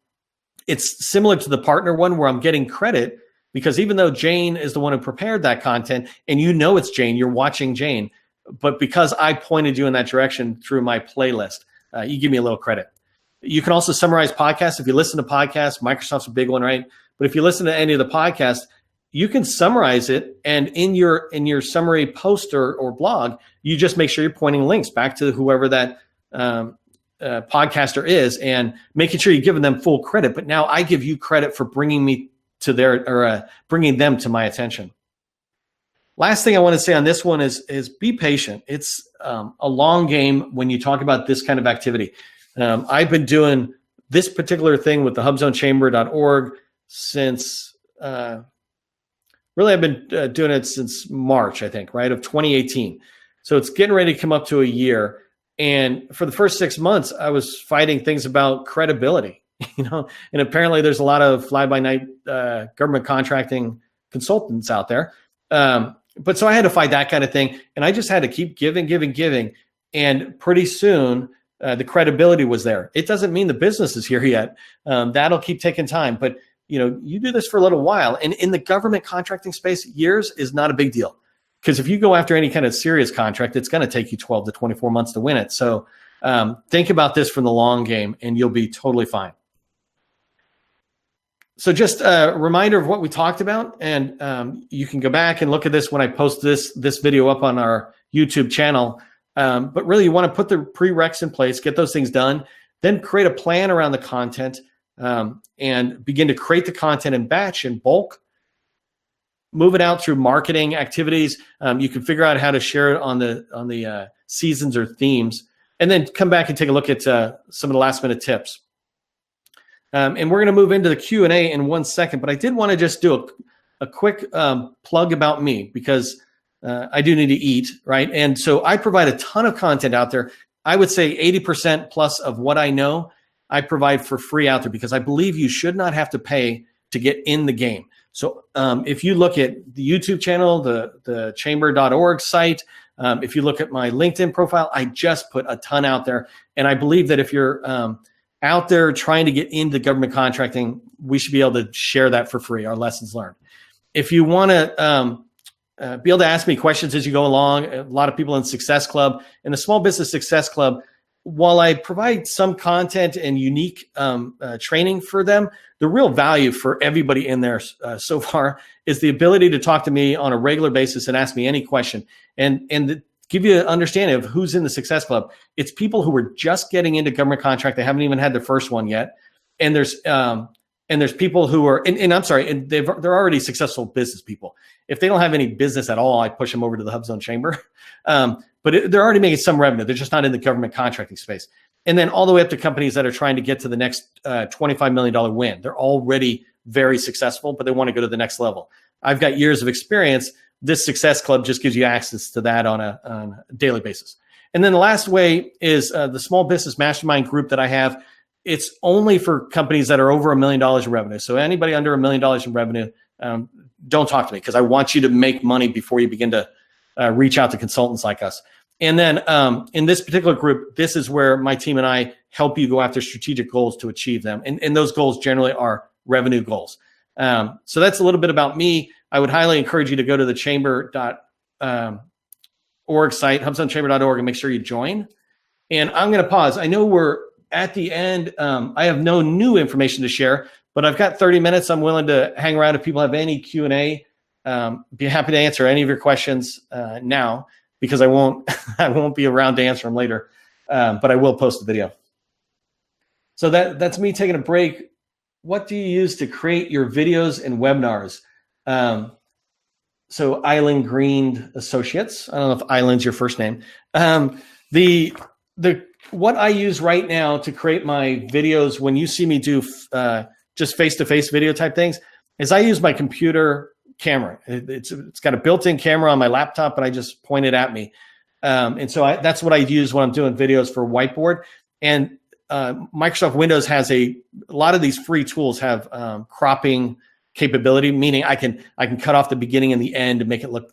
It's similar to the partner one where I'm getting credit because even though Jane is the one who prepared that content and you know it's Jane, you're watching Jane, but because I pointed you in that direction through my playlist, you give me a little credit. You can also summarize podcasts. If you listen to podcasts, Microsoft's a big one, right? But if you listen to any of the podcasts, you can summarize it, and in your summary post or blog, you just make sure you're pointing links back to whoever that podcaster is, and making sure you're giving them full credit. But now I give you credit for bringing me to bringing them to my attention. Last thing I want to say on this one is be patient. It's a long game when you talk about this kind of activity. I've been doing this particular thing with the HUBZoneChamber.org since, really I've been doing it since March, I think, right, of 2018. So it's getting ready to come up to a year. And for the first 6 months, I was fighting things about credibility, and apparently there's a lot of fly-by-night government contracting consultants out there. But so I had to fight that kind of thing. And I just had to keep giving. And pretty soon, the credibility was there. It doesn't mean the business is here yet. That'll keep taking time. But, you do this for a little while. And in the government contracting space, years is not a big deal. Because if you go after any kind of serious contract, it's going to take you 12 to 24 months to win it. So think about this from the long game, and you'll be totally fine. So just a reminder of what we talked about, and you can go back and look at this when I post this video up on our YouTube channel. But really, you want to put the prereqs in place, get those things done, then create a plan around the content, and begin to create the content in batch and bulk. Move it out through marketing activities. You can figure out how to share it on the seasons or themes, and then come back and take a look at some of the last minute tips. And we're going to move into the Q&A in 1 second, but I did want to just do a quick plug about me, because I do need to eat, right? And so I provide a ton of content out there. I would say 80% plus of what I know, I provide for free out there, because I believe you should not have to pay to get in the game. So if you look at the YouTube channel, the chamber.org site, if you look at my LinkedIn profile, I just put a ton out there. And I believe that if you're out there trying to get into government contracting, we should be able to share that for free, our lessons learned. If you want to be able to ask me questions as you go along, a lot of people in Success Club, in the Small Business Success Club, while I provide some content and unique training for them, the real value for everybody in there so far is the ability to talk to me on a regular basis and ask me any question, and give you an understanding of who's in the Success Club. It's people who are just getting into government contract. They haven't even had their first one yet. And there's people who are, and I'm sorry, and they're already successful business people. If they don't have any business at all, I push them over to the HUBZone Chamber. But they're already making some revenue. They're just not in the government contracting space. And then all the way up to companies that are trying to get to the next $25 million win. They're already very successful, but they want to go to the next level. I've got years of experience. This Success Club just gives you access to that on a daily basis. And then the last way is the Small Business Mastermind group that I have. It's only for companies that are over $1 million in revenue. So anybody under $1 million in revenue, don't talk to me, because I want you to make money before you begin to reach out to consultants like us. And then in this particular group, this is where my team and I help you go after strategic goals to achieve them. And those goals generally are revenue goals. So that's a little bit about me. I would highly encourage you to go to the chamber.org site, HUBZoneChamber.org, and make sure you join. And I'm going to pause. I know we're at the end. I have no new information to share, but I've got 30 minutes. I'm willing to hang around if people have any Q&A. Be happy to answer any of your questions now, because I won't be around to answer them later, but I will post the video. So that's me taking a break. What do you use to create your videos and webinars? So Island Green Associates. I don't know if Island's your first name. What I use right now to create my videos, when you see me do just face-to-face video type things, is I use my computer camera. It's got a built-in camera on my laptop, and I just point it at me. And so that's what I use when I'm doing videos for Whiteboard. And Microsoft Windows has a lot of these free tools have cropping capability, meaning I can cut off the beginning and the end to make it look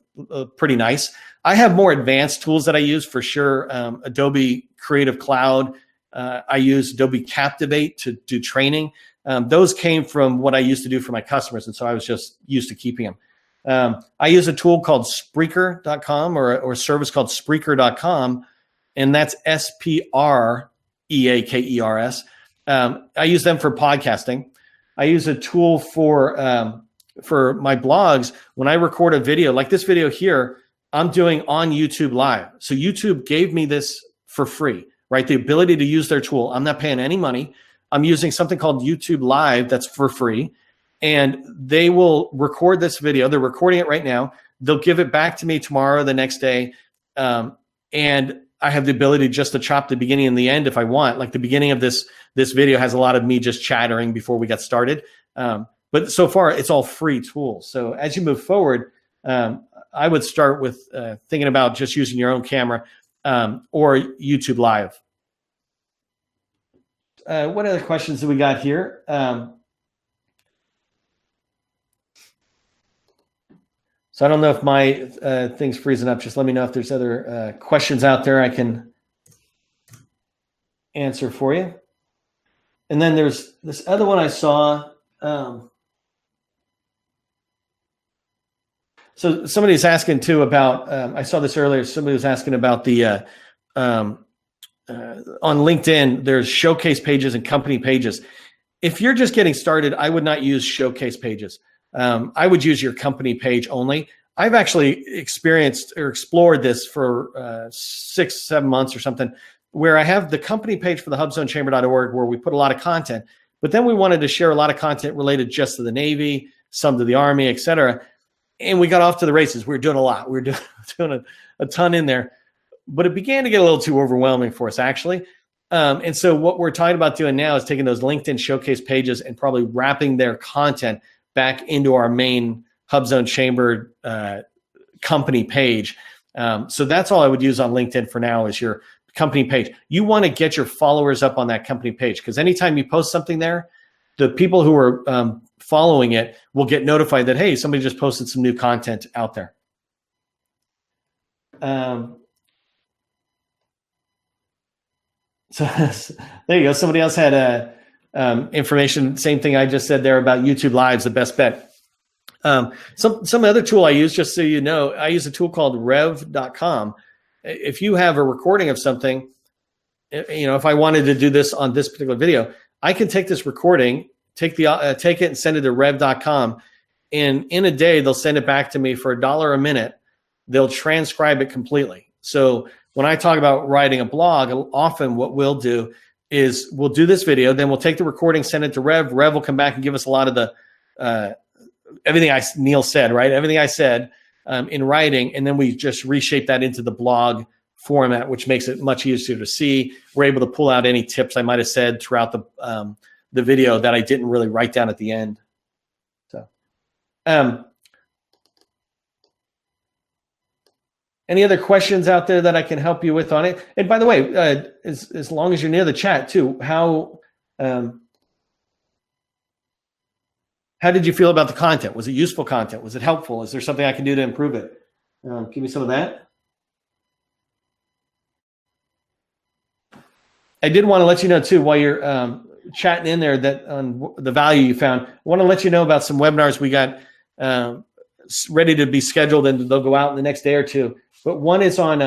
pretty nice. I have more advanced tools that I use for sure. Adobe Creative Cloud. I use Adobe Captivate to do training. Those came from what I used to do for my customers, and so I was just used to keeping them. I use a tool called Spreaker.com or a service called Spreaker.com, and that's Spreakers. I use them for podcasting. I use a tool for my blogs. When I record a video, like this video here, I'm doing on YouTube Live. So YouTube gave me this for free, right? The ability to use their tool. I'm not paying any money. I'm using something called YouTube Live that's for free. And they will record this video. They're recording it right now. They'll give it back to me tomorrow, the next day. And I have the ability just to chop the beginning and the end if I want. Like the beginning of this video has a lot of me just chattering before we got started. But so far, it's all free tools. So as you move forward, I would start with thinking about just using your own camera or YouTube Live. What other questions do we got here? So I don't know if my thing's freezing up. Just let me know if there's other questions out there I can answer for you. And then there's this other one I saw. So somebody's asking too about, I saw this earlier, somebody was asking about the, on LinkedIn, there's showcase pages and company pages. If you're just getting started, I would not use showcase pages. I would use your company page only. I've actually experienced or explored this for 6-7 months or something, where I have the company page for the HUBZoneChamber.org where we put a lot of content, but then we wanted to share a lot of content related just to the Navy, some to the Army, et cetera. And we got off to the races. We were doing a lot. We were doing a ton in there, but it began to get a little too overwhelming for us, actually. And so what we're talking about doing now is taking those LinkedIn showcase pages and probably wrapping their content back into our main HUBZone Chamber company page. So that's all I would use on LinkedIn for now is your company page. You want to get your followers up on that company page because anytime you post something there, the people who are following it will get notified that, hey, somebody just posted some new content out there. So there you go. Somebody else had information, same thing I just said there about YouTube Live's the best bet. Some other tool I use, just so you know, I use a tool called rev.com. If you have a recording of something, if I wanted to do this on this particular video, I can take this recording, take it and send it to rev.com. And in a day, they'll send it back to me for $1 a minute. They'll transcribe it completely. So when I talk about writing a blog, often what we'll do is we'll do this video, then we'll take the recording, send it to Rev. Rev will come back and give us a lot of the everything Neil said, right? Everything I said in writing, and then we just reshape that into the blog format, which makes it much easier to see. We're able to pull out any tips I might have said throughout the video that I didn't really write down at the end. So, any other questions out there that I can help you with on it? And by the way, as long as you're near the chat too, how did you feel about the content? Was it useful content? Was it helpful? Is there something I can do to improve it? Give me some of that. I did want to let you know too, while you're chatting in there, that on the value you found, I want to let you know about some webinars we got ready to be scheduled, and they'll go out in the next day or two. But one is on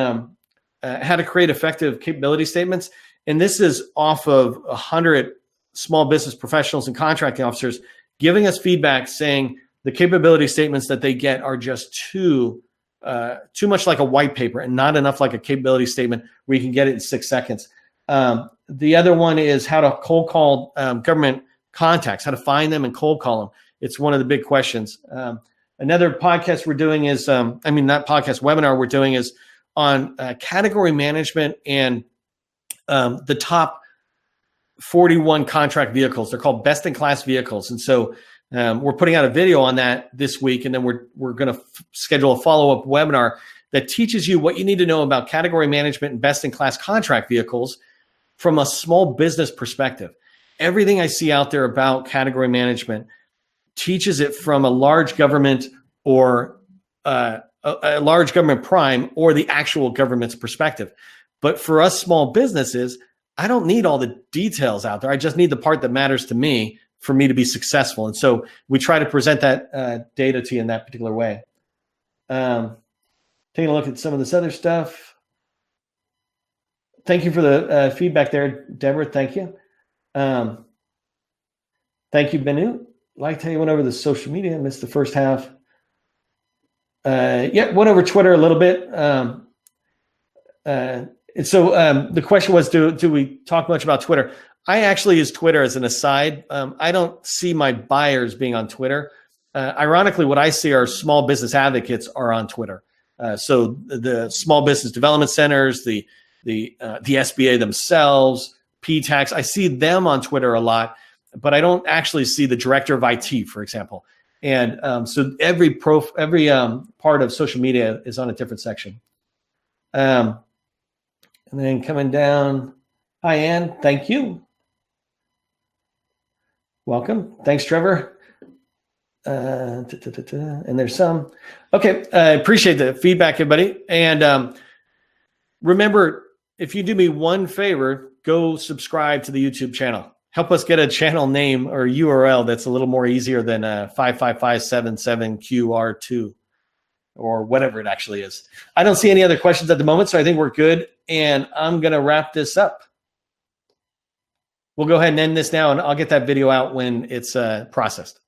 how to create effective capability statements. And this is off of 100 small business professionals and contracting officers giving us feedback saying the capability statements that they get are just too much like a white paper and not enough like a capability statement where you can get it in 6 seconds. The other one is how to cold call government contacts, how to find them and cold call them. It's one of the big questions. Another podcast we're doing is, webinar we're doing is on category management and the top 41 contract vehicles. They're called best in class vehicles. And so we're putting out a video on that this week. And then we're going to schedule a follow-up webinar that teaches you what you need to know about category management and best in class contract vehicles from a small business perspective. Everything I see out there about category management teaches it from a large government or a large government prime or the actual government's perspective. But for us small businesses, I don't need all the details out there. I just need the part that matters to me for me to be successful. And so we try to present that data to you in that particular way. Taking a look at some of this other stuff. Thank you for the feedback there, Deborah. Thank you. Thank you, Benu. Like how you went over the social media. I missed the first half. Went over Twitter a little bit. And so the question was, do we talk much about Twitter? I actually use Twitter as an aside. I don't see my buyers being on Twitter. Ironically, what I see are small business advocates are on Twitter. So the small business development centers, the the SBA themselves, P-Tax. I see them on Twitter a lot, but I don't actually see the director of IT, for example. And so every part of social media is on a different section. And then coming down, hi, Ann, thank you. Welcome. Thanks, Trevor. And there's some. Okay, I appreciate the feedback, everybody. And remember, if you do me one favor, go subscribe to the YouTube channel. Help us get a channel name or URL that's a little more easier than 55577QR2 or whatever it actually is. I don't see any other questions at the moment, so I think we're good. And I'm going to wrap this up. We'll go ahead and end this now, and I'll get that video out when it's processed.